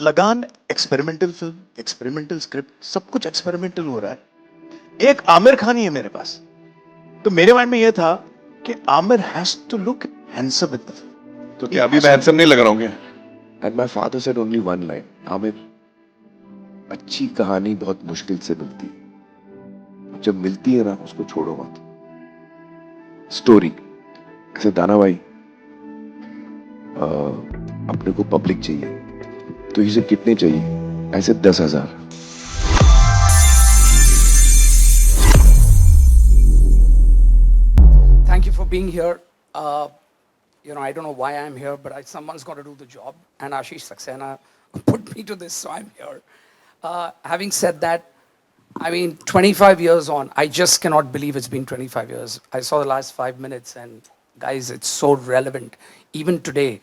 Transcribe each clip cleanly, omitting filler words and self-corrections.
लगान experimental film, experimental script, सब कुछ एक्सपेरिमेंटल हो रहा है। एक आमिर खान ही है मेरे पास। तो मेरे माइंड में यह था कि Aamir has to look handsome with the film. तो क्या अभी मैं हैंडसम नहीं लग रहा हूँ क्या? And my father said only one line, Aamir, अच्छी कहानी बहुत मुश्किल से मिलती है, जब मिलती है ना उसको छोड़ो मत। स्टोरी ऐसे दाना भाई, अपने को पब्लिक चाहिए तो इसे कितने चाहिए? ऐसे 10,000। Thank you for being here. I don't know why I'm here, but someone's got to do the job. And Ashish Saxena put me to this, so I'm here. Having said that, I mean, 25 years on, I just cannot believe it's been 25 years. I saw the last 5 minutes, and guys, it's so relevant. Even today,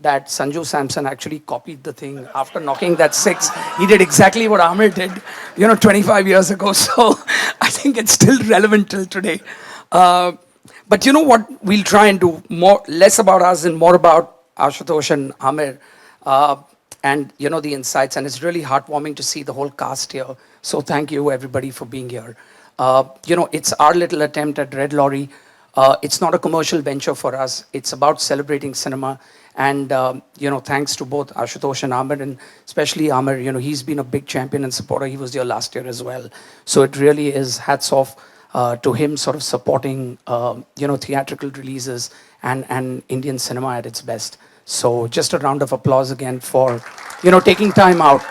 that Sanju Samson actually copied the thing after knocking that six. He did exactly what Amir did, 25 years ago. So I think it's still relevant till today. But you know what? We'll try and do less about us and more about Ashutosh and Amir. And the insights, and it's really heartwarming to see the whole cast here. So thank you everybody for being here. It's our little attempt at Red Lorry. It's not a commercial venture for us. It's about celebrating cinema. And thanks to both Ashutosh and Amir, and especially Amir. He's been a big champion and supporter. He was here last year as well. So it really is hats off to him, sort of supporting theatrical releases and Indian cinema at its best. So just a round of applause again for taking time out.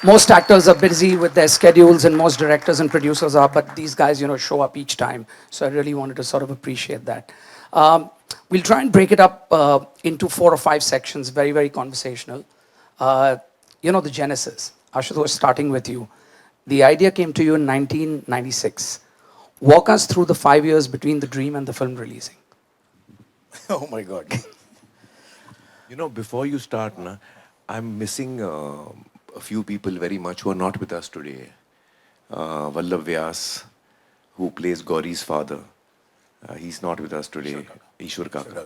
Most actors are busy with their schedules, and most directors and producers are, but these guys show up each time. So I really wanted to sort of appreciate that. We'll try and break it up into 4 or 5 sections, very, very conversational. The genesis. Ashutosh, starting with you. The idea came to you in 1996. Walk us through the 5 years between the dream and the film releasing. Oh my God. Before you start, I'm missing a few people very much who are not with us today. Vallabh Vyas, who plays Gauri's father, he's not with us today. Ishwar Kaka.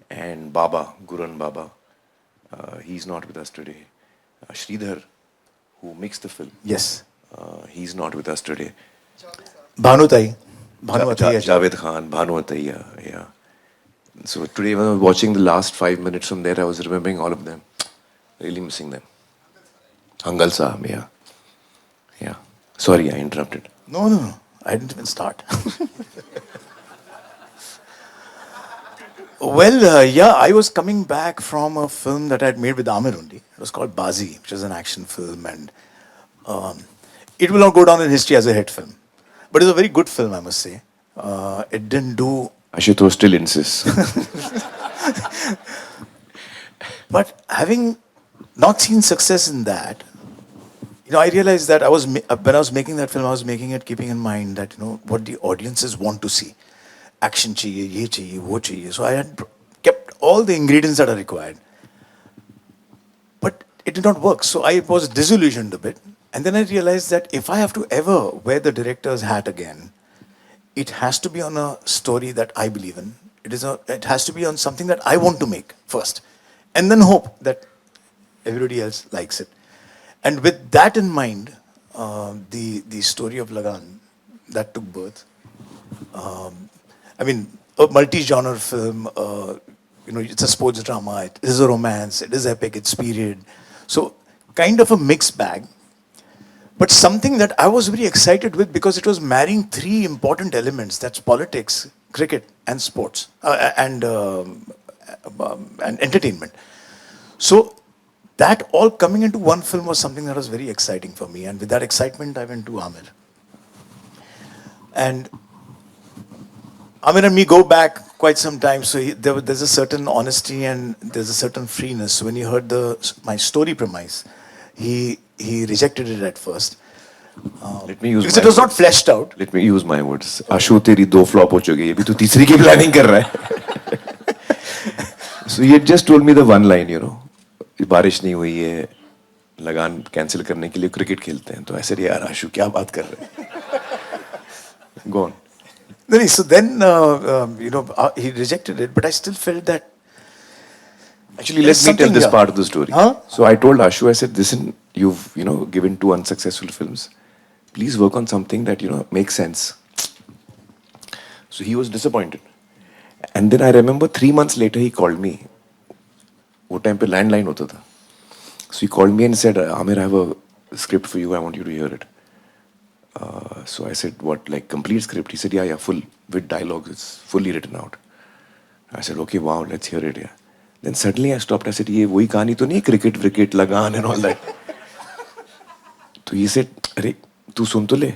And Baba, Guran Baba, he's not with us today. Sridhar, who mixed the film, Yes. he's not with us today. Bhanutai. Bhanu Ataiya. Javed Khan, Bhanu Ataiya, yeah. So today when I was watching the last 5 minutes from there, I was remembering all of them. Really missing them. Hangal Saab, yeah. Yeah. Sorry, I interrupted. No. I didn't even start. Well, I was coming back from a film that I had made with Amir only. It was called Bazi, which is an action film, and it will not go down in history as a hit film. But it's a very good film, I must say. It didn't do... Ashutosh still insists. But having not seen success in that, I realized that when I was making that film, I was making it keeping in mind that, what the audiences want to see. Action chahiye, ye chahiye, wo chahiye. So I had kept all the ingredients that are required. But it did not work. So I was disillusioned a bit. And then I realized that if I have to ever wear the director's hat again, it has to be on a story that I believe in. It has to be on something that I want to make first. And then hope that everybody else likes it. And with that in mind, the story of Lagan, that took birth. A multi-genre film, it's a sports drama, it is a romance, it is epic, it's period. So kind of a mixed bag. But something that I was very excited with because it was marrying 3 important elements. That's politics, cricket, and sports, and entertainment. So that all coming into one film was something that was very exciting for me. And with that excitement, I went to Amir. And Amir and me go back quite some time. So there's a certain honesty and there's a certain freeness. So when he heard my story premise, he rejected it at first. Let me use because it was not fleshed out. Let me use my words. Ashu, तेरी 2 flop हो चुकी है. अभी तो तीसरी की planning कर रहा है. So he had just told me the one line, बारिश नहीं हुई है, लगान कैंसिल करने के लिए क्रिकेट खेलते हैं. तो ऐसे यार आशु क्या बात कर रहे हैं? Go on. So then, he rejected it, but I still felt that Actually, There's let me tell something this here. part of the story. Huh? So I told Ashu, I said, listen, you've, given two unsuccessful films. Please work on something that, makes sense. So he was disappointed. And then I remember 3 months later, he called me. वो time पे landline होता था. So he called me and said, Amir, I have a script for you. I want you to hear it. So I said, what, like complete script? He said, yeah, full, with dialogues. It's fully written out. I said, okay, wow, let's hear it, yeah. Then suddenly I stopped. I said, ये वही कहानी तो नहीं cricket, lagan and all that. तो he said, अरे तू सुन तो ले.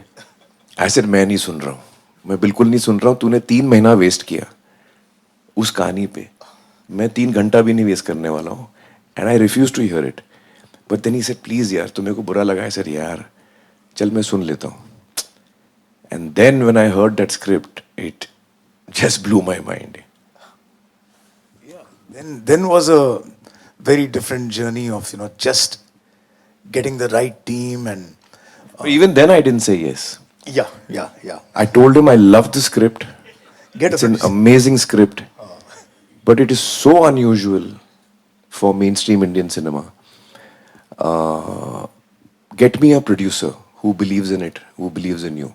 I said, मैं नहीं सुन रहा हूँ. मैं बिल्कुल नहीं सुन रहा हूँ. तूने 3 महीना वेस्ट किया उस कहानी पे. मैं 3 घंटा भी नहीं वेस्ट करने वाला हूँ. And I refused to hear it. But then he said, please यार, तो मेरे को बुरा लगा. I said, यार, चल मैं सुन लेता हूँ. And then when I heard that script, it just blew my mind. Then was a very different journey of just getting the right team and But even then I didn't say yes. yeah. I told him I love the script. Get a It's an producer. amazing script. But it is so unusual for mainstream Indian cinema. Get me a producer who believes in it, who believes in you.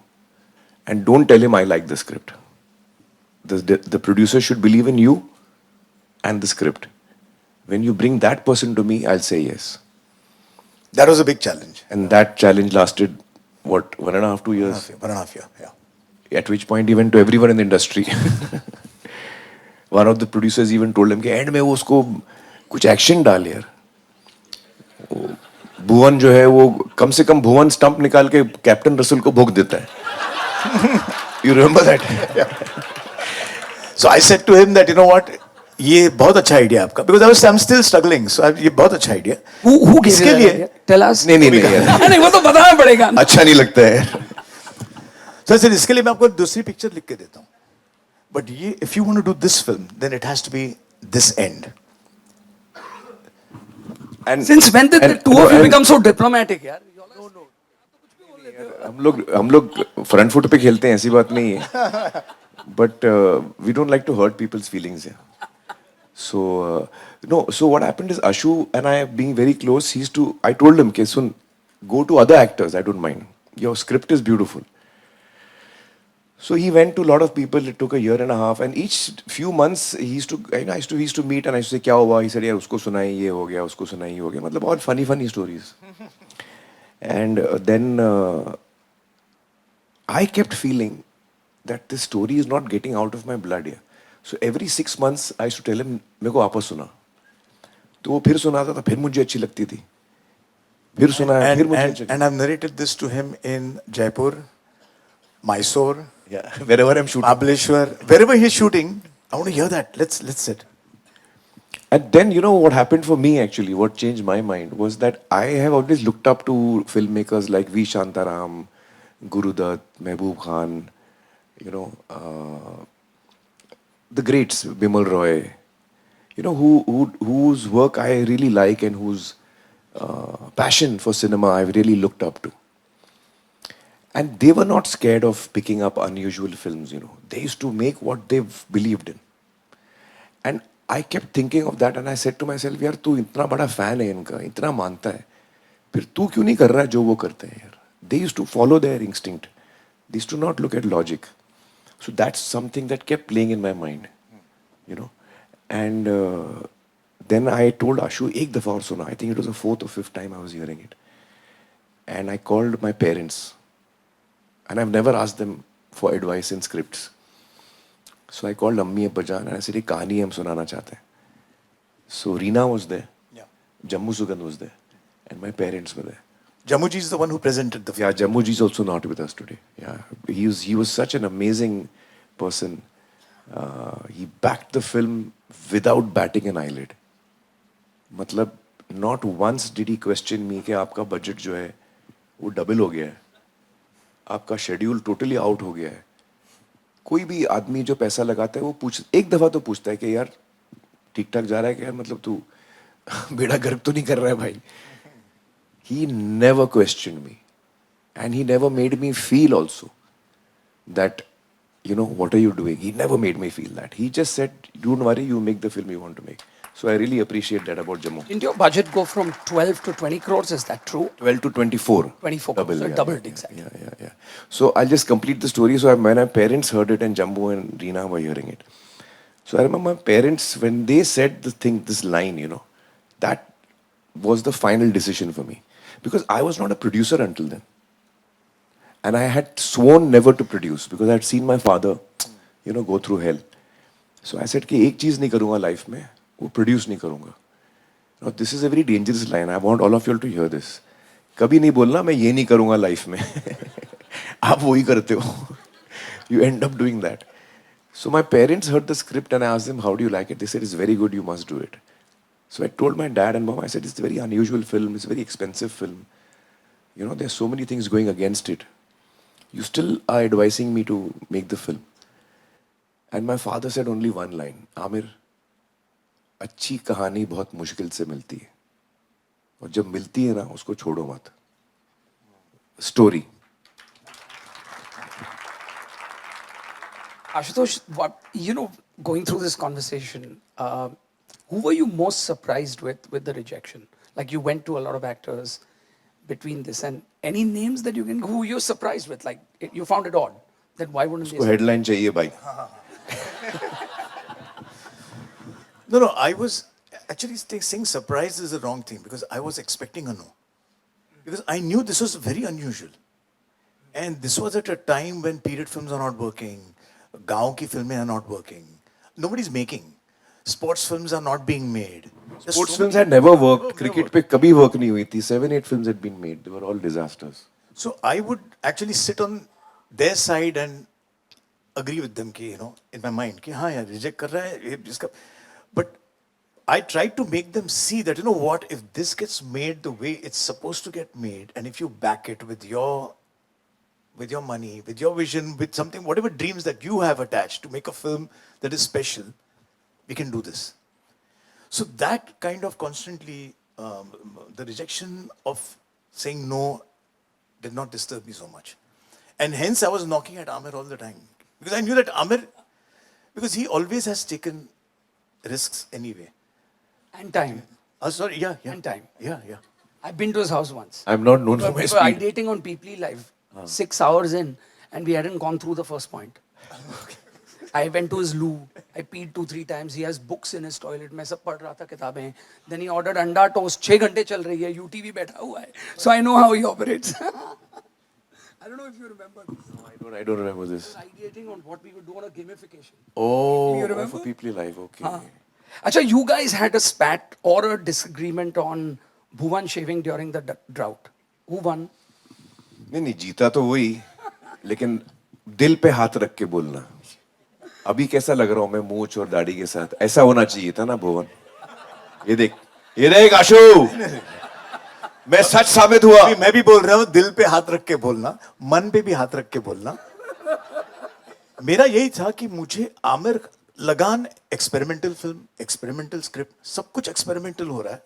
And don't tell him I like the script. The producer should believe in you and the script. When you bring that person to me, I'll say yes. That was a big challenge. And that challenge lasted, what, 1.5, 2 years? 1.5 year, yeah. At which point he went to everyone in the industry. One of the producers even told him कि and में वो उसको कुछ action डाल यार. वो भुवन जो है वो कम से कम भुवन स्टंप निकाल के कैप्टन रसल को भोग देता है. You remember that? So I said to him that, you know what, ये बहुत अच्छा आइडिया आपका, because I'm still struggling, so ये बहुत अच्छा आइडिया. Who gave इसके you that लिए idea? Tell us. नहीं यार. नहीं वो तो बताना पड़ेगा. अच्छा नहीं लगता है. So I said इसके लिए मैं आपको दूसरी पिक्चर लिख के देता हूँ. But ये if you want to do this film, then it has to be this end. And Since when did the two of you become so diplomatic, यार? हम लोग फ्रंट फुट पे खेलते हैं, ऐसी बात नहीं है. But we don't like to hurt people's feelings. Yeah. So no. So what happened is Ashu and I being very close. I told him, "Okay, soon go to other actors. I don't mind. Your script is beautiful." So he went to a lot of people. It took a year and a half, and each few months he used to meet and I used to say, "क्या हुआ?" He said, "यार उसको सुनाई ये हो गया, उसको सुनाई ये हो गया." मतलब बहुत funny stories. And then I kept feeling that this story is not getting out of my blood here. So every 6 months I used to tell him, मेरे को वापस सुना. तो वो फिर सुनाता था, फिर मुझे अच्छी लगती थी. फिर सुनाया, फिर मुझे अच्छी. And I've narrated this to him in Jaipur, Mysore, Yeah, wherever I'm shooting. Mahabaleshwar, wherever he's shooting. I want to hear that. Let's sit. And then, what happened for me actually, what changed my mind was that I have always looked up to filmmakers like V. Shantaram, Guru Dutt, Mehboob Khan, the greats, Bimal Roy, whose work I really like and whose passion for cinema I've really looked up to. And they were not scared of picking up unusual films, They used to make what they've believed in. And I kept thinking of that and I said to myself, यार तू इतना बड़ा fan है इनका, इतना मानता है, फिर तू क्यों नहीं कर रहा है जो वो करते हैं यार? They used to follow their instinct. They used to not look at logic. So that's something that kept playing in my mind, And then I told Ashu, एक दफा और सुना. I think it was the 4th or 5th time I was hearing it. And I called my parents. And I've never asked them for advice in scripts. So I called Ammi Abbajan and I said, "ये कहानी हम सुनाना चाहते हैं." So Reena was there. Yeah. Jammu Sugandh was there. And my parents were there. Jammuji is the one who presented the film. Yeah, Jammuji is also not with us today. Yeah, he was such an amazing person. He backed the film without batting an eyelid. मतलब not once did he question me कि आपका budget जो है वो double हो गया है. आपका शेड्यूल टोटली आउट हो गया है. कोई भी आदमी जो पैसा लगाता है वो एक दफा तो पूछता है कि यार ठीक ठाक जा रहा है कि यार मतलब तू बेड़ा गर्क तो नहीं कर रहा है भाई. He never questioned me and he never made me feel also that what are you doing. He never made me feel that. He just said, don't worry, you make the film you want to make. So I really appreciate that about Jammu. Didn't your budget go from 12 to 20 crores? Is that true? 12 to 24. 24 Double, crores. So yeah, doubled, yeah, exactly. yeah. So I'll just complete the story. So when my parents heard it and Jambu and Reena were hearing it. So I remember my parents, when they said this line, that was the final decision for me. Because I was not a producer until then. And I had sworn never to produce because I had seen my father, go through hell. So I said कि एक चीज नहीं करूँगा life में, वो produce नहीं करूँगा. Now this is a very dangerous line. I want all of you all to hear this. कभी नहीं बोलना मैं ये नहीं करूँगा life में. आप वही करते हो. You end up doing that. So my parents heard the script and I asked them, how do you like it? They said, it's very good, you must do it. So I told my dad and mom, I said, it's a very unusual film, it's a very expensive film. There's so many things going against it. You still are advising me to make the film. And my father said only one line, Amir, अच्छी कहानी बहुत मुश्किल से मिलती है. और जब मिलती है ना, उसको छोड़ो मत. Story. Ashutosh, going through this conversation, who were you most surprised with the rejection? Like you went to a lot of actors between this and any names that who you're surprised with? Like you found it odd. Then why wouldn't they? उसको headline चाहिए भाई. No, I was actually saying surprise is the wrong thing because I was expecting a no. Because I knew this was very unusual. And this was at a time when period films are not working, gaon ki films are not working, nobody's making. Sports films are not being made. There's Sports so films many- had never worked. Never Cricket worked. पे कभी work नहीं हुई थी. 7-8 films had been made. They were all disasters. So I would actually sit on their side and agree with them कि in my mind कि हाँ यार reject कर रहा है ये जिसका. But I tried to make them see that what, if this gets made the way it's supposed to get made, and if you back it with your money, with your vision, with something, whatever dreams that you have attached to make a film that is special, we can do this. So that kind of constantly, the rejection of saying no did not disturb me so much. And hence I was knocking at Amir all the time. Because I knew that Amir, because he always has taken risks anyway. And time. Sorry, yeah. And time. Yeah. I've been to his house once. I'm not known for We my were speed. dating on Peeply Live, 6 hours in, and we hadn't gone through the first point. I went to his loo. I peed 2-3 times. He has books in his toilet. मैं सब पढ़ रहा था किताबें. Then he ordered अंडा toast. 6 घंटे चल रही है. UTV बैठा हुआ है. So I know how he operates. I don't know if you remember. I don't remember this. Ideating on what we would do on a gamification. Oh, You for remember? People Live, okay. Acha, you guys had a spat or a disagreement on Bhuvan shaving during the drought. Who won? नहीं जीता तो वही, लेकिन दिल पे हाथ रख के बोलना. अभी कैसा लग रहा हूँ मैं मूंछ और दाढ़ी के साथ. ऐसा होना चाहिए था ना भुवन. ये देख आशु, मैं सच साबित हुआ. मैं भी बोल रहा हूँ दिल पे हाथ रख के बोलना, मन पे भी हाथ रख के बोलना. मेरा यही था कि मुझे आमिर लगान एक्सपेरिमेंटल फिल्म, एक्सपेरिमेंटल स्क्रिप्ट, सब कुछ एक्सपेरिमेंटल हो रहा है.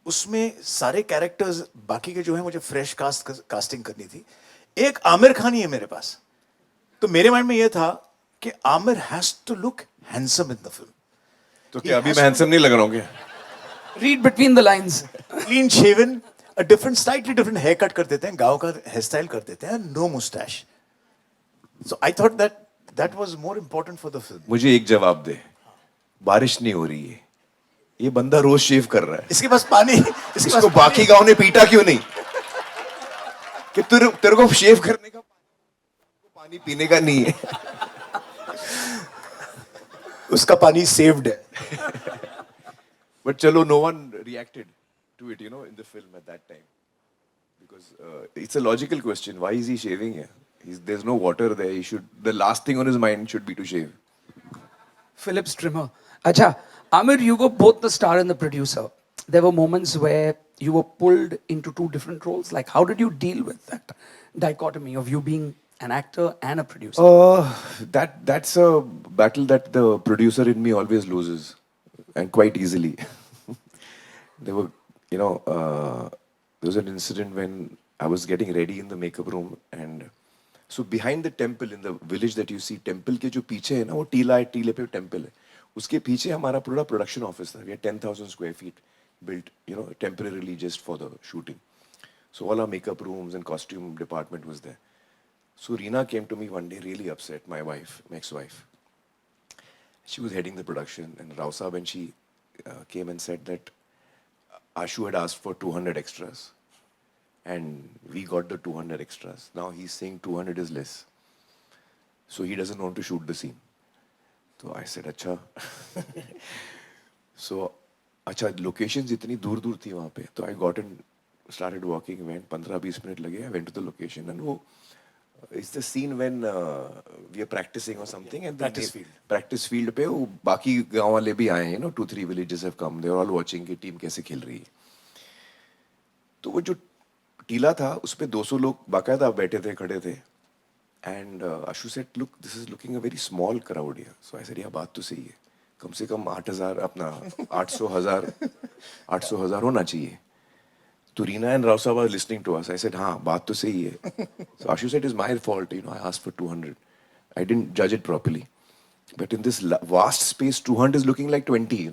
उसमें सारे कैरेक्टर्स बाकी के जो है मुझे फ्रेश कास्टिंग करनी थी. एक आमिर खान ही है मेरे पास. तो मेरे माइंड में यह था कि Aamir has to look handsome in the film. तो क्या अभी मैं हैंडसम नहीं लग रहा हूँ क्या? Read between the lines. Clean shaven, a different slightly different hair cut कर देते हैं, गांव का हेयर स्टाइल कर देते हैं, no moustache. So I thought that was more important for the film. मुझे एक जवाब दे. बारिश नहीं हो रही है. ये बंदा रोज शेव कर रहा है. इसके पास पानी, इसको बाकी गांव ने पीटा क्यों नहीं? कि तेरे को शेव करने का पानी पीने का नहीं है. उसका पानी सेव्ड है. But chalo, no one reacted to it, in the film at that time. Because it's a logical question. Why is he shaving here? There's no water there. The last thing on his mind should be to shave. Philip's trimmer. Acha, Amir, you were both the star and the producer. There were moments where you were pulled into two different roles. Like, how did you deal with that dichotomy of you being an actor and a producer? That's a battle that the producer in me always loses, and quite easily. There were, there was an incident when I was getting ready in the makeup room, and so behind the temple in the village that you see, temple के जो पीछे है ना वो टीला है, टीले पे temple है. उसके पीछे हमारा पूरा प्रोडक्शन ऑफिस था. We had 10,000 square feet built, you know, temporarily just for the shooting. So all our makeup rooms and costume department was there. So Reena came to me one day really upset, my wife, my ex-wife. She was heading the production, and Rao Saab, and she came and said that Ashu had asked for 200 extras, and we got the 200 extras. Now he's saying 200 is less, so he doesn't want to shoot the scene. So I said, अच्छा. So अच्छा, locations इतनी दूर दूर थी वहाँ पे, तो I got and started walking. Went 15-20 minute लगे. I went to the location, and वो it's the scene when we are practicing or something, and Practice field. practice field पे वो बाकी गांव वाले भी आए हैं, 2-3 villages have come. They are all watching कि टीम कैसे खेल रही है. तो वो जो टीला था उस पे 200 लोग बाकायदा बैठे थे, खड़े थे. And Ashu said, look, this is looking a very small crowd here. So I said, yeah, बात तो सही है. कम से कम 8,000 अपना 800,000 होना चाहिए. तो Reena and Rao Saab were listening to us. I said, हाँ, बात तो सही है. So Ashu said, it's my fault. I asked for 200. I didn't judge it properly. But in this vast space, 200 is looking like 20.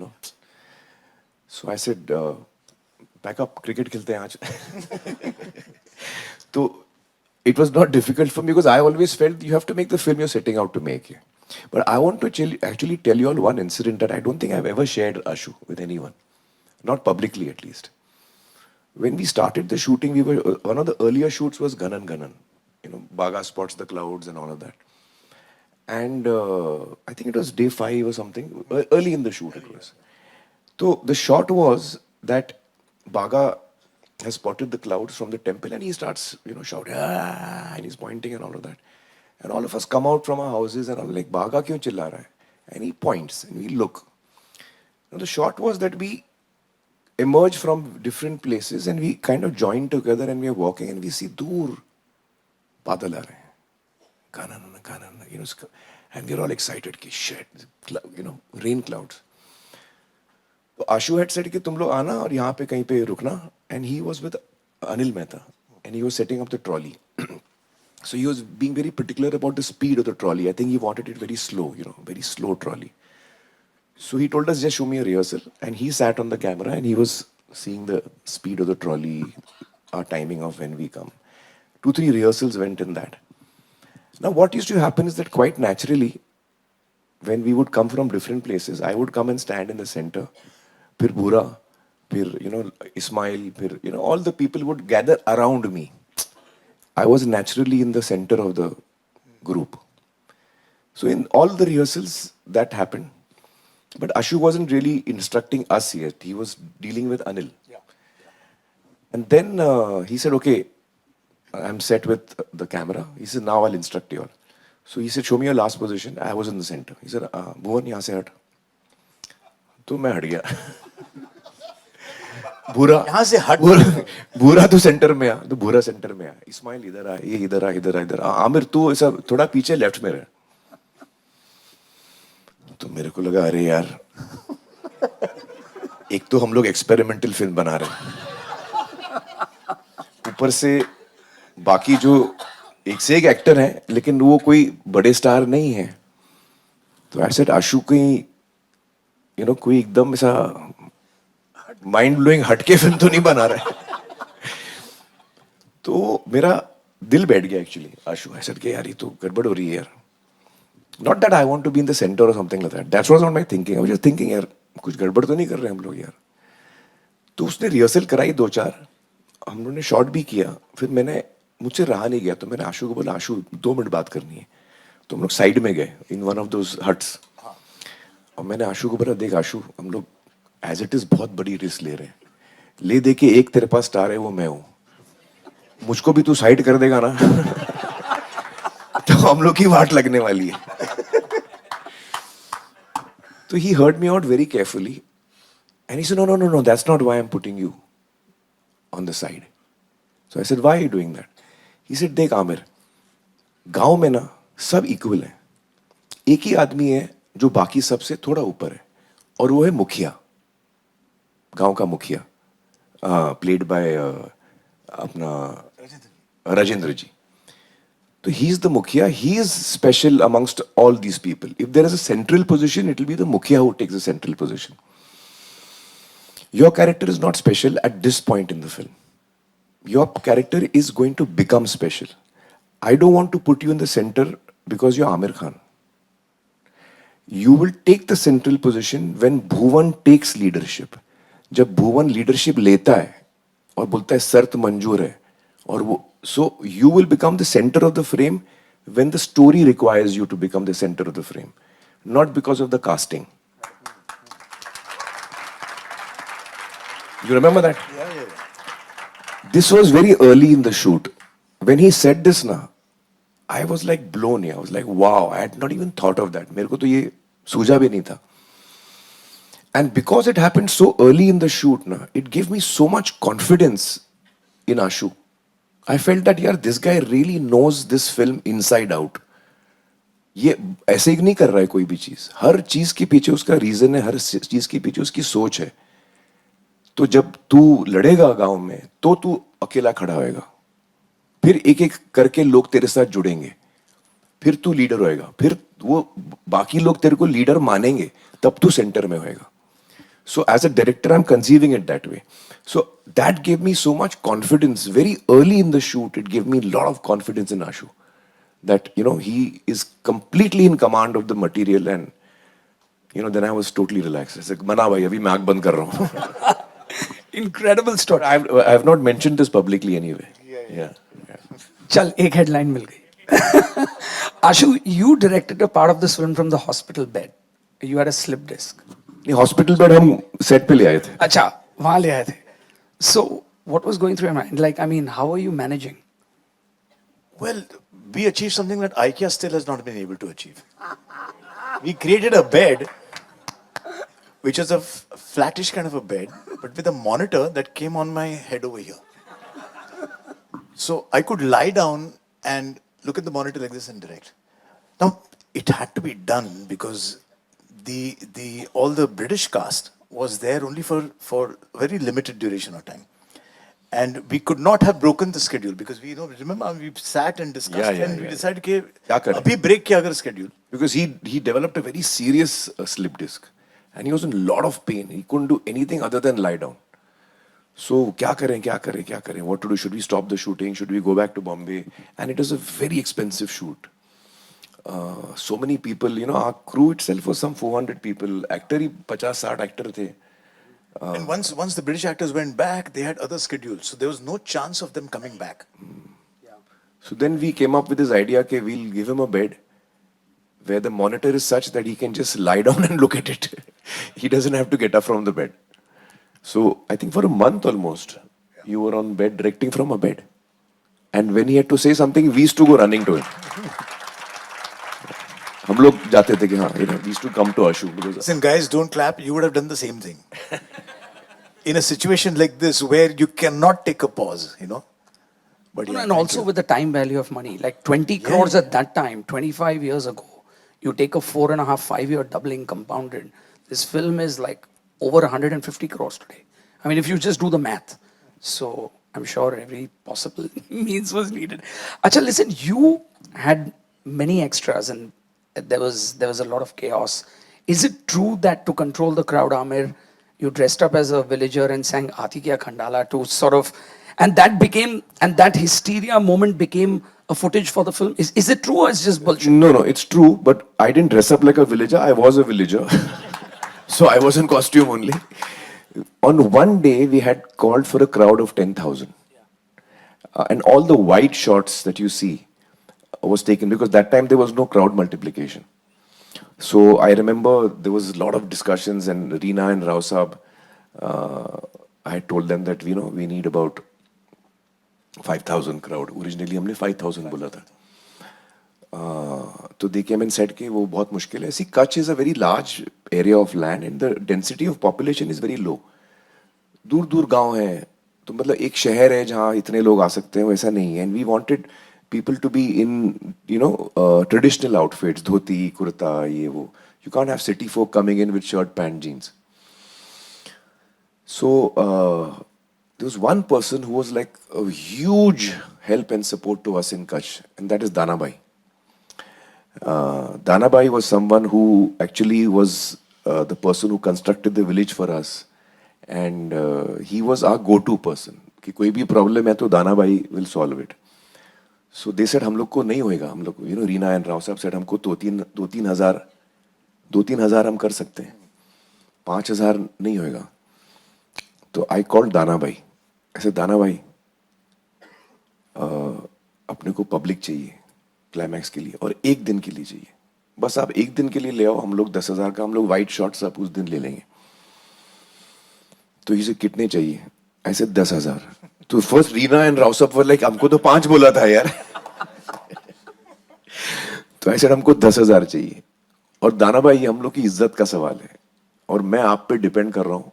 So I said, pack up, cricket खेलते हैं आज. So it was not difficult for me because I always felt you have to make the film you're setting out to make. But I want to actually tell you all one incident that I don't think I've ever shared, Ashu, with anyone. Not publicly, at least. When we started the shooting, we were one of the earlier shoots was Ganan Ganan. Baga spots the clouds and all of that. And I think it was day 5 or something. Early in the shoot it was. So the shot was that Baga has spotted the clouds from the temple, and he starts, shouting, ah, and he's pointing and all of that. And all of us come out from our houses and I'm like, Baga kyun chilla raha hai? And he points and we look. The shot was that we emerge from different places and we kind of join together and we are walking and we see dur badal aa rahe hain. Kanan, and we're all excited ki shit, rain clouds. So Ashu had said कि तुम लोग आना और यहाँ पे कहीं पे रुकना, and he was with Anil Mehta and he was setting up the trolley. So he was being very particular about the speed of the trolley. I think he wanted it very slow, very slow trolley. So he told us, just show me a rehearsal, and he sat on the camera and he was seeing the speed of the trolley, our timing of when we come. 2-3 rehearsals went in that. Now what used to happen is that quite naturally, when we would come from different places, I would come and stand in the center. Phir Bhura, phir, Ismail, phir, all the people would gather around me. I was naturally in the center of the group. So in all the rehearsals, that happened. But Ashu wasn't really instructing us yet. He was dealing with Anil. Yeah. And then he said, okay, I'm set with the camera. He said, now I'll instruct you all. So he said, show me your last position. I was in the center. He said, Bhuvan, यहाँ से हट. तो मैं हट गया. भूरा यहाँ से हट. भूरा तो सेंटर में आ, तो भूरा सेंटर में आ. इस्माइल इधर आ, ये इधर आ, इधर आ. आमिर तू ऐसा थोड़ा पीछे लेफ्ट में रह. तो मेरे को लगा, अरे यार, एक तो हम लोग एक्सपेरिमेंटल फिल्म बना रहे हैं, ऊपर से बाकी जो एक से एक एक्टर हैं, लेकिन वो कोई बड़े स्टार नहीं है. तो ऐसे आशु कोई कोई एकदम ऐसा माइंड ब्लोइंग हटके फिल्म तो नहीं बना रहा है. तो मेरा दिल बैठ गया एक्चुअली. आशु ऐसे कि यार ये तो गड़बड़ हो रही है यार. Not that I want to be in the center or something like that. That was not my thinking. I was just thinking यार कुछ गड़बड़ तो नहीं कर रहे हम लोग यार. तो उसने रिहर्सल कराई 2-4. हम लोगों ने शॉट भी किया. फिर मुझसे रहा नहीं गया, तो मैंने आशु को बोला, आशु 2 मिनट बात करनी है. तो हम लोग साइड में गए in one of those huts. और मैंने आशु को बोला, देख आशु, हम लोग एज इट इज बहुत बड़ी रिस्क ले रहे हैं. ले दे के एक तेरे पास स्टार है, वो मैं हूँ. मुझको भी तू साइड कर देगा ना तो हम लोग की वाट लगने वाली है. So he heard me out very carefully and he said, no, that's not why I'm putting you on the side. So I said, why are you doing that? He said, देख आमिर, गांव में ना सब इक्वल है. एक ही आदमी है जो बाकी सबसे थोड़ा ऊपर है, और वो है मुखिया, गांव का मुखिया, प्लेड बाय अपना राजेंद्र जी. So he's the Mukhya. He is special amongst all these people. If there is a central position, it will be the Mukhya who takes the central position. Your character is not special at this point in the film. Your character is going to become special. I don't want to put you in the center because you're Amir Khan. You will take the central position when Bhuvan takes leadership. जब भुवन leadership लेता है और बोलता है शर्त मंजूर है और वो so you will become the center of the frame when the story requires you to become the center of the frame, not because of the casting. You remember that? This was very early in the shoot. When he said this na, I was like blown. I was like, wow, I had not even thought of that. मेरे को तो ये सूझा भी नहीं था. And because it happened so early in the shoot, na, it gave me so much confidence in Ashu. I felt that यार this guy really knows this film inside out. ये ऐसे ही नहीं कर रहा है कोई भी चीज. हर चीज के पीछे उसका रीजन है, हर चीज के पीछे उसकी सोच है. तो जब तू लड़ेगा गांव में तो तू अकेला खड़ा होएगा. फिर एक एक करके लोग तेरे साथ जुड़ेंगे. फिर तू लीडर होएगा. फिर वो बाकी लोग तेरे को लीडर मानेंगे. तब तू सेंटर में होएगा. So as a director, I'm conceiving it that way. So that gave me so much confidence. Very early in the shoot, it gave me a lot of confidence in Ashu. That, you know, he is completely in command of the material and, you know, then I was totally relaxed. I said, Mana bhai, abhi main aankh band kar raha hu. Incredible story. I have not mentioned this publicly anyway. Yeah. Chal, ek headline mil gayi. Ashu, you directed a part of this film from the hospital bed. You had a slip disc. नहीं hospital bed हम set पे ले आए थे. अच्छा, वहां ले आए थे. So, what was going through your mind? Like, I mean, how are you managing? Well, we achieved something that IKEA still has not been able to achieve. We created a bed, which was a flattish kind of a bed, but with a monitor that came on my head over here. So I could lie down and look at the monitor like this and direct. Now, it had to be done because the all the British cast was there only for very limited duration of time, and we could not have broken the schedule because we remember we sat and discussed and we decided कि अभी break क्या अगर schedule, because he developed a very serious slip disc and he was in a lot of pain. He couldn't do anything other than lie down. So क्या करें, what to do? Should we stop the shooting? Should we go back to Bombay? And it was a very expensive shoot. So many people, you know, our crew itself was some 400 people. Actor he 50-60 actor थे. And once the British actors went back, they had other schedules, so there was no chance of them coming back. So then we came up with this idea that we'll give him a bed where the monitor is such that he can just lie down and look at it. He doesn't have to get up from the bed. So I think for a month almost, you were on bed directing from a bed. And when he had to say something, we used to go running to him. हम लोग जाते थे कि हाँ, you know, we used to come to Ashu because. Listen, guys, don't clap. You would have done the same thing. In a situation like this where you cannot take a pause, you know. But yeah, And also with the time value of money, like 20 crores at that time, 25 years ago, you take a 4.5, 5-year doubling compounded. This film is like over 150 crores today. I mean, if you just do the math. So I'm sure every possible means was needed. Acha, listen, you had many extras and there was a lot of chaos. Is it true that to control the crowd, Amir, you dressed up as a villager and sang Aati Kya Khandala to sort of, and that hysteria moment became a footage for the film? Is it true or is it just bullshit? No, it's true, but I didn't dress up like a villager. I was a villager. So I was in costume only. On one day, we had called for a crowd of 10,000. And all the wide shots that you see was taken because that time there was no crowd multiplication. So I remember there was a lot of discussions and Reena and Rao Saab, I told them that, you know, we need about 5,000 crowd. Originally हमने 5,000 बोला था. So they came and said कि वो बहुत मुश्किल है. See, Kutch is a very large area of land and the density of population is very low. दूर दूर गांव हैं. तो मतलब एक शहर है जहाँ इतने लोग आ सकते हैं, वैसा नहीं है. And we wanted people to be in, you know, traditional outfits, dhoti, kurta, ye wo. You can't have city folk coming in with shirt, pant, jeans. So there was one person who was like a huge help and support to us in Kutch, and that is Danabai. Danabai was someone who actually was the person who constructed the village for us, and he was our go-to person. कि कोई भी problem है तो Danabai will solve it. So they said हम लोग को नहीं होएगा, हम लोग you know Reena and Rao साहब said हमको दो तीन हजार हम कर सकते हैं, 5,000 नहीं होएगा. तो I called Danabai. ऐसे दानाबाई अपने को पब्लिक चाहिए क्लाइमैक्स के लिए और एक दिन के लिए चाहिए, बस आप एक दिन के लिए ले आओ, हम लोग 10,000 का हम लोग वाइट शॉट्स आप उस दिन ले लेंगे. तो इसे कितने चाहिए? ऐसे 10,000. तो फर्स्ट रीना एंड राव साहब वर लाइक हमको तो 5 बोला था यार. तो ऐसे हमको 10,000 चाहिए. और दानाबाई हम लोग की इज्जत का सवाल है और मैं आप पे डिपेंड कर रहा हूं,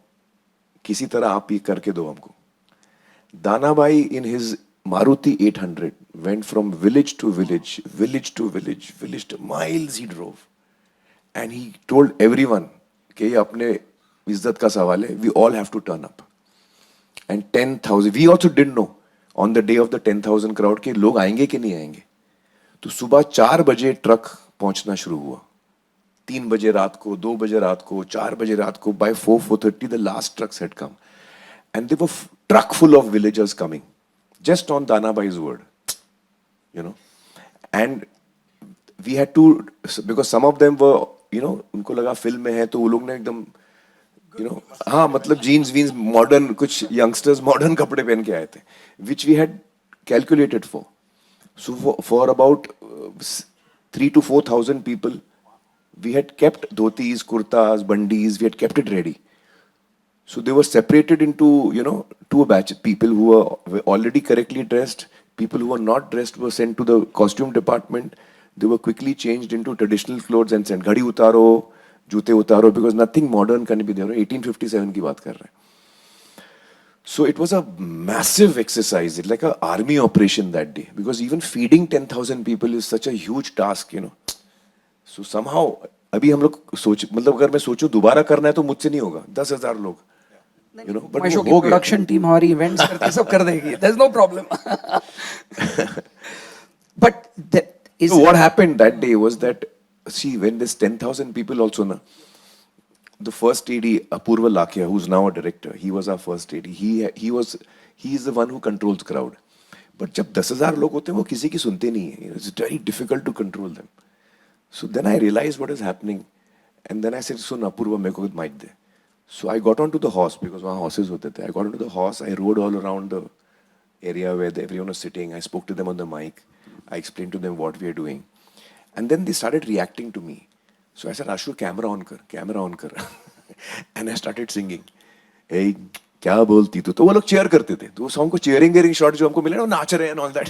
किसी तरह आप ये करके दो हमको. Danabai in his Maruti 800 went from village to village, village to village, village to miles he drove. And he told everyone कि ये अपने इज्जत का सवाल है, we all have to turn up. And 10,000, we also didn't know on the day of the 10,000 crowd कि लोग आएंगे कि नहीं आएंगे. तो सुबह 4 बजे ट्रक पहुंचना शुरू हुआ, 3 बजे रात को, 2 बजे रात को, 4 बजे रात को. By 4:30 the last trucks had come. And they were truck full of villagers coming, just on Danabai's word, you know. And we had to, because some of them were, you know, उनको लगा film में है तो वो लोग ने एकदम, you know, हाँ मतलब jeans weans modern, कुछ youngsters modern कपड़े पहन के आए थे, which we had calculated for. So for about 3,000 to 4,000 people, we had kept dhotis, kurtas, bandis, we had kept it ready. So they were separated into, you know, two batches. People who were already correctly dressed, people who were not dressed were sent to the costume department. They were quickly changed into traditional clothes and sent. Ghadi utaro, jute utaro, because nothing modern can be there. 1857 की बात कर रहे हैं. So it was a massive exercise. It's like an army operation that day. Because even feeding 10,000 people is such a huge task, you know. So somehow, अभी हम लोग सोच, मतलब अगर मैं सोचूं दोबारा करना है तो मुझसे नहीं होगा. 10,000 लोग. You know, but My show वो की हो गया. production team हमारी events करके सब कर देगी. There's no problem. But that is. So what happened that day was that, see, when there's 10,000 people also, na, the first AD, Apurva Lakhia, who's now a director, he was our first AD. He is the one who controls crowd. But जब 10,000 लोग होते हैं वो किसी की सुनते नहीं है. It's very difficult to control them. So then I realized what is happening, and then I said, "So Apurva, मेरे को mic they." So I got onto the horse because वहाँ horses होते थे. I got onto the horse. I rode all around the area where everyone was sitting. I spoke to them on the mic. I explained to them what we are doing, and then they started reacting to me. So I said, "Ashu, camera on kar," and I started singing. Hey, क्या बोलती तू? तो वो लोग cheer करते थे. तो वो song को cheering shot जो हमको मिले ना, वो नाच रहे हैं and all that.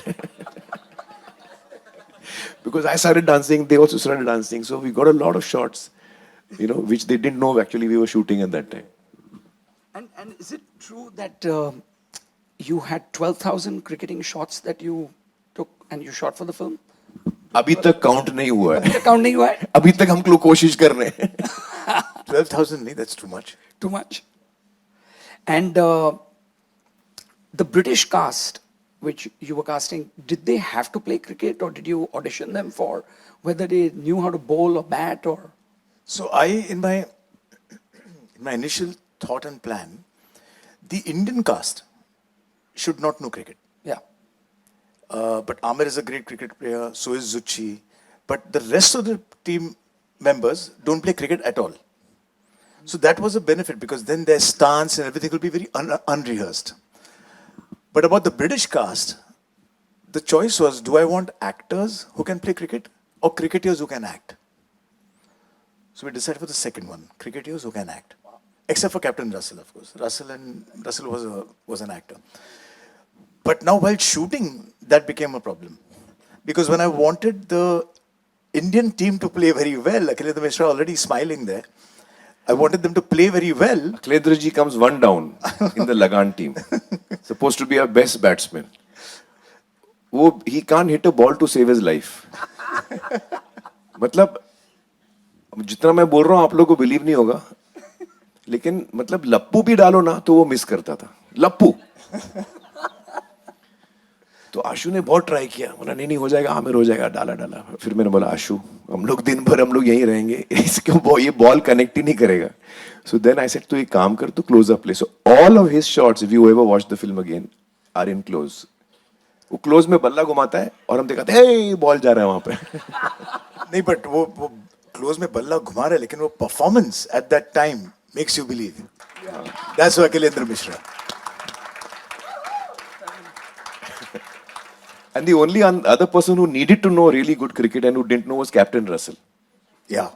Because I started dancing, they also started dancing. So we got a lot of shots, you know, which they didn't know actually we were shooting at that time. And is it true that you had 12,000 cricketing shots that you took and you shot for the film? अभी तक count नहीं हुआ अभी है. तक count नहीं हुआ है? अभी तक हम लोग कोशिश कर रहे हैं. 12,000, nahi, that's too much. Too much. And the British cast, which you were casting, did they have to play cricket or did you audition them for whether they knew how to bowl or bat or? So in my initial thought and plan, the Indian cast should not know cricket. Yeah. But Amir is a great cricket player, so is Zuchi. But the rest of the team members don't play cricket at all. So that was a benefit because then their stance and everything will be very unrehearsed. But about the British cast, the choice was, do I want actors who can play cricket or cricketers who can act? So we decided for the second one, cricketers who can act. Except for Captain Russell, of course. Russell was an actor. But now while shooting, that became a problem. Because when I wanted the Indian team to play very well, Akhiledra Mishra already smiling there, I wanted them to play very well. Akhiledra ji comes one down in the Lagan team. Supposed to be our best batsman. He can't hit a ball to save his life. मतलब जितना मैं बोल रहा हूँ आप लोगों को believe नहीं होगा, लेकिन मतलब लप्पू भी डालो ना तो वो मिस करता था. लप्पू तो आशु ने बहुत ट्राई किया, बोला नहीं नहीं हो जाएगा, आमिर हो जाएगा, डाला डाला। फिर मैंने बोला आशु हम लोग दिन भर हम लोग यहीं रहेंगे, इसको ये बॉल कनेक्ट ही नहीं करेगा। सो देन आई सेड तू एक काम कर, तू क्लोज अप ले। So all of his shots if you ever watch the film again are in close. वो क्लोज में बल्ला घुमाता है और हम दिखाते हैं बॉल जा रहा है वहां पे। नहीं, बट वो क्लोज में बल्ला घुमा रहे, लेकिन वो performance at that time makes you believe. That's Akhilendra Mishra. And the only other person who needed to know really good cricket and who didn't know was Captain Russell. Yeah.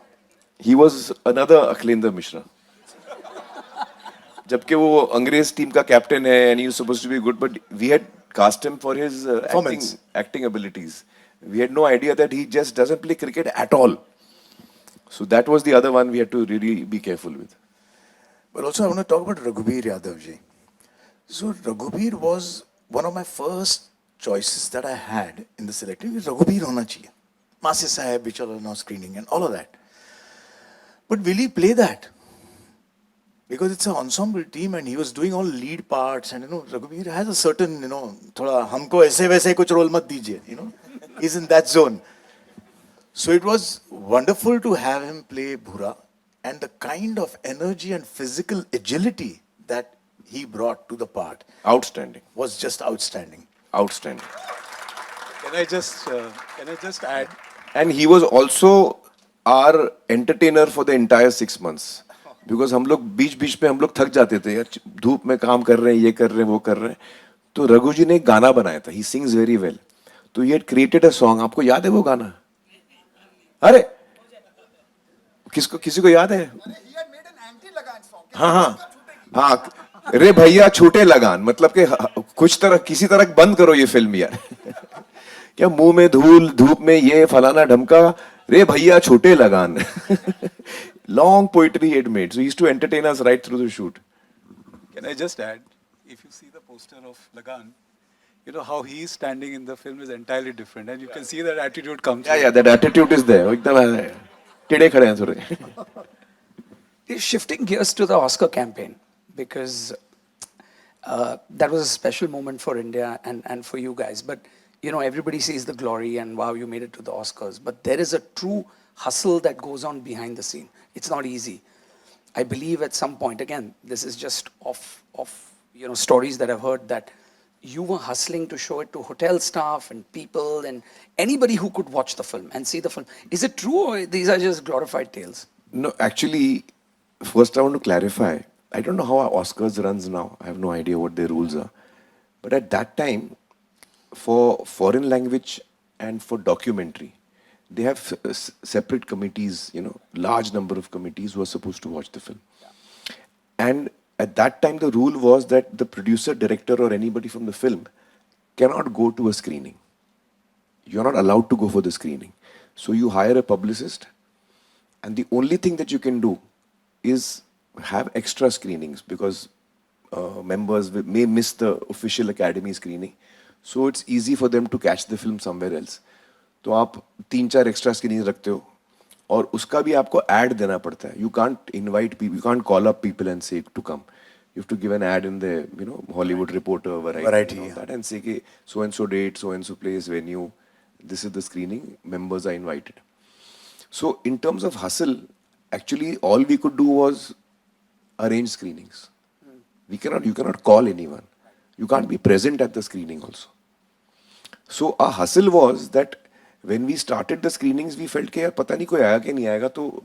He was another Akhlendra Mishra. जबकि वो अंग्रेज team का captain है and he was supposed to be good, but we had cast him for his Performance. acting abilities. We had no idea that he just doesn't play cricket at all. So that was the other one we had to really be careful with. But also, I want to talk about Raghuveer Yadav ji. So, Raghuveer was one of my first choices that I had in the selecting. Raghuveer hona chahiye. Masi Sahib, which are now screening and all of that. But will he play that? Because it's an ensemble team and he was doing all lead parts, and Raghuveer has a certain, thoda humko aise waise kuch role mat dijiye, he's in that zone. So it was wonderful to have him play Bhura, and the kind of energy and physical agility that he brought to the part Outstanding. was just outstanding. Outstanding. Can I just add? And he was also our entertainer for the entire 6 months. Because हम लोग बीच बीच में हम लोग थक जाते थे यार, धूप में काम कर रहे हैं, ये कर रहे हैं, वो कर रहे हैं। तो रघु जी ने एक गाना बनाया था, he sings very well. तो he had created a song, आपको याद है वो गाना? अरे किसी को याद है? हाँ हाँ हाँ, रे भैया छूटे लगान, मतलब कि कुछ तरह किसी तरह बंद करो ये फिल्म यार। क्या मुंह में धूल, धूप में ये फलाना ढमका, रे भैया छूटे लगान। Long poetry he had made, so he used to entertain us right through the shoot. Can I just add? If you see the poster of Lagan, you know how he is standing in the film is entirely different, and you can see that attitude comes. Yeah, that attitude is there. एकदम टेढ़े खड़े हैं थोड़े। Shifting gears to the Oscar campaign, because that was a special moment for India and for you guys. But everybody sees the glory and wow, you made it to the Oscars. But there is a true hustle that goes on behind the scene. It's not easy. I believe at some point, again, this is just off stories that I've heard, that you were hustling to show it to hotel staff and people and anybody who could watch the film and see the film. Is it true, or these are just glorified tales? No, actually, first I want to clarify. I don't know how our Oscars runs now. I have no idea what their rules are. But at that time, for foreign language and for documentary, they have separate committees, large number of committees who are supposed to watch the film. And at that time, the rule was that the producer, director, or anybody from the film cannot go to a screening. You're not allowed to go for the screening. So you hire a publicist, and the only thing that you can do is have extra screenings, because members may miss the official Academy screening. So it's easy for them to catch the film somewhere else. तो आप 3-4 extra screening रखते हो, और उसका भी आपको add देना पड़ता है. You can't invite people, you can't call up people and say to come. You have to give an ad in the Hollywood Reporter, Variety and all that, and say कि so and so date, so and so place, venue, this is the screening, members are invited. So in terms of hustle, actually all we could do was arrange screenings. You cannot call anyone. You can't be present at the screening also. So our hustle was that when we started the screenings, we felt कि यार पता नहीं कोई आया कि नहीं आएगा. तो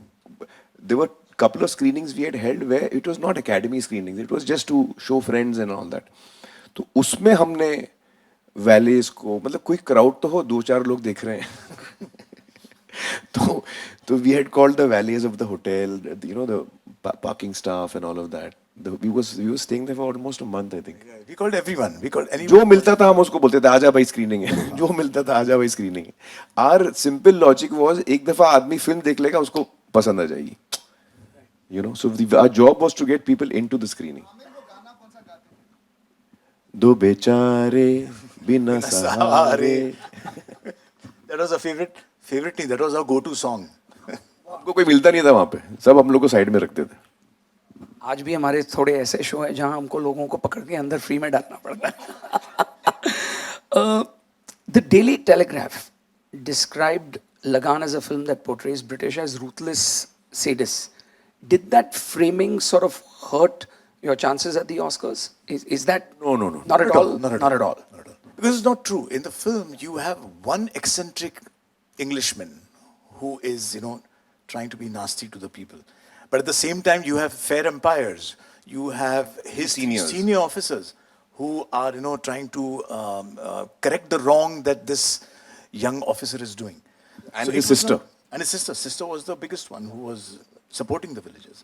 there were couple of screenings we had held where it was not Academy screenings. It was just to show friends and all that. तो उसमें हमने वैलेस को, मतलब कोई क्राउड तो हो, 2-4 लोग देख रहे हैं. तो we had called the valets of the hotel, the parking staff and all of that. We were staying there for almost a month, I think. We called everyone. We called anyone. जो मिलता था हम उसको बोलते थे आजा भाई screening है. जो मिलता था आजा भाई स्क्रीनिंग है. Our simple logic was एक दफा आदमी फिल्म देख लेगा उसको पसंद आ जाएगी. So our job was to get people into the screening. दो बेचारे बिना सहारे. That was a favorite नहीं, that was our go-to song. हमको कोई मिलता नहीं था वहां पे, सब हम लोग को साइड में रखते थे. आज भी हमारे थोड़े ऐसे शो हैं जहां हमको लोगों को पकड़ के अंदर फ्री में डालना पड़ता है. The Daily Telegraph described Lagan as a film that portrays British as ruthless sadists. Did that framing sort of hurt your chances at the Oscars? Is that No. not at all? Not at all. Because it's not true. In the film, you have one eccentric Englishman who is, trying to be nasty to the people. But at the same time, you have fair empires. You have his Seniors. senior officers who are, trying to correct the wrong that this young officer is doing. And So his it was sister. and his sister. Sister was the biggest one who was supporting the villagers.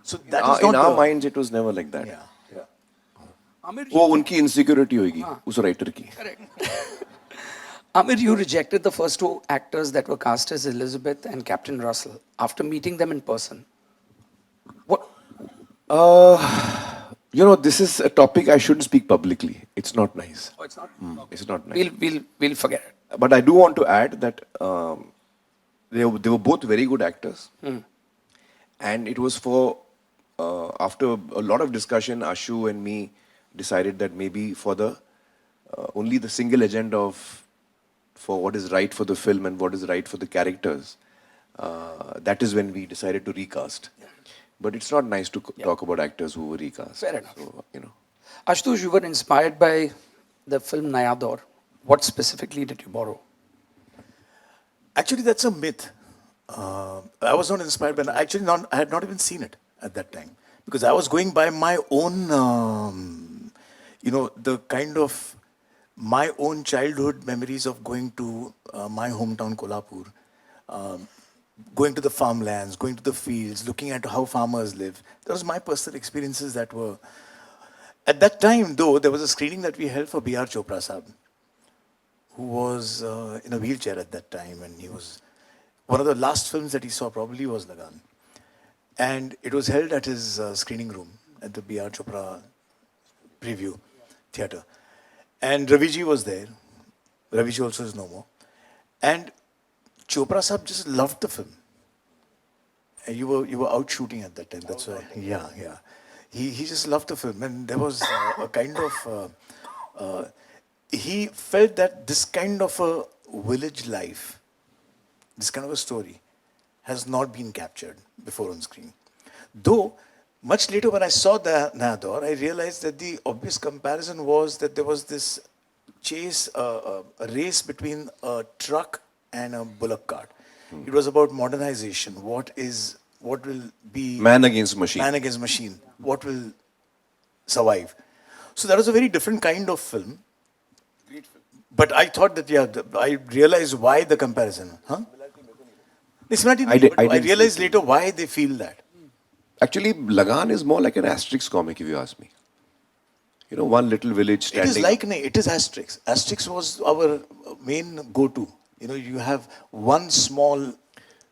So that is In not our the- minds, it was never like that. Yeah. Amir, वो उनकी insecurity होगी उस writer की. Amir, you rejected the first two actors that were cast as Elizabeth and Captain Russell after meeting them in person. What? This is a topic I shouldn't speak publicly. It's not nice. Oh, it's not. It's not nice. We'll forget it. But I do want to add that they were both very good actors. And it was for, after a lot of discussion, Ashu and me decided that maybe for the, only the single agenda of, for what is right for the film and what is right for the characters, that is when we decided to recast. But it's not nice to talk about actors who were recast. Fair enough. So, Ashutosh, you were inspired by the film Naya Daur. What specifically did you borrow? Actually, that's a myth. I was not inspired by. I had not even seen it at that time because I was going by my own, the kind of my own childhood memories of going to my hometown Kolhapur, going to the farmlands, going to the fields, looking at how farmers live. That was my personal experiences that were. At that time, though, there was a screening that we held for B.R. Chopra Sahab, who was in a wheelchair at that time, and he was one of the last films that he saw probably was Lagan, and it was held at his screening room at the B.R. Chopra Preview Theatre, and Raviji was there. Raviji also is no more, and Chopra Sahab just loved the film. And you were out shooting at that time. That's why. Yeah. He just loved the film, and there was a kind of. He felt that this kind of a village life, this kind of a story, has not been captured before on screen. Though, much later when I saw the Naya Daur, I realized that the obvious comparison was that there was this chase, a race between a truck and a bullock cart. It was about modernization. What will be man against machine. Man against machine. What will survive? So that was a very different kind of film. But I thought that, I realized why the comparison. Huh? I realized later why they feel that. Actually, Lagan is more like an Asterix comic, if you ask me. One little village standing. It is Asterix. Asterix was our main go-to. You have one small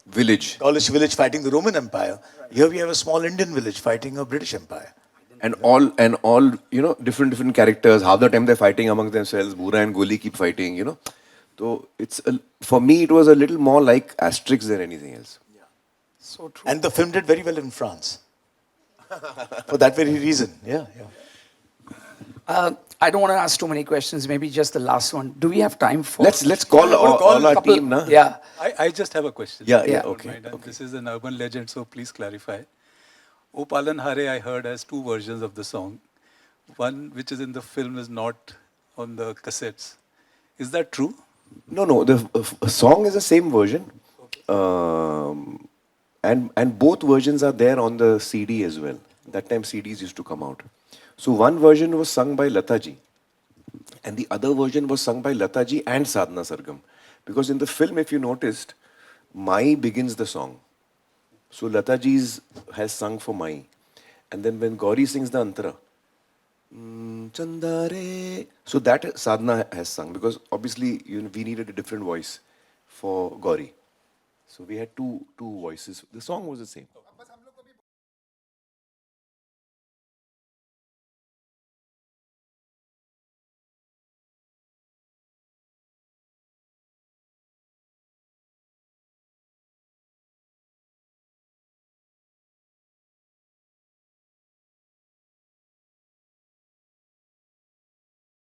village. Gaulish village fighting the Roman Empire. Here we have a small Indian village fighting a British Empire. And all, different characters. Half the time they're fighting among themselves. Bura and Goli keep fighting, So for me, it was a little more like Asterix than anything else. So true. And the film did very well in France. For that very reason. Yeah. I don't want to ask too many questions. Maybe just the last one. Do we have time for? Let's call all our couple- team, na? Yeah. I just have a question. Yeah, if you yeah, don't okay, mind, and okay. This is an urban legend, so please clarify. O Palan Hare, I heard, has two versions of the song. One which is in the film is not on the cassettes. Is that true? No. The song is the same version. And both versions are there on the CD as well. That time CDs used to come out. So one version was sung by Lata ji. And the other version was sung by Lata ji and Sadhana Sargam. Because in the film, if you noticed, Mai begins the song. So Lata ji has sung for Mai. And then when Gauri sings the Antara, Chandare. So that Sadhana has sung. Because obviously we needed a different voice for Gauri. So we had two voices. The song was the same.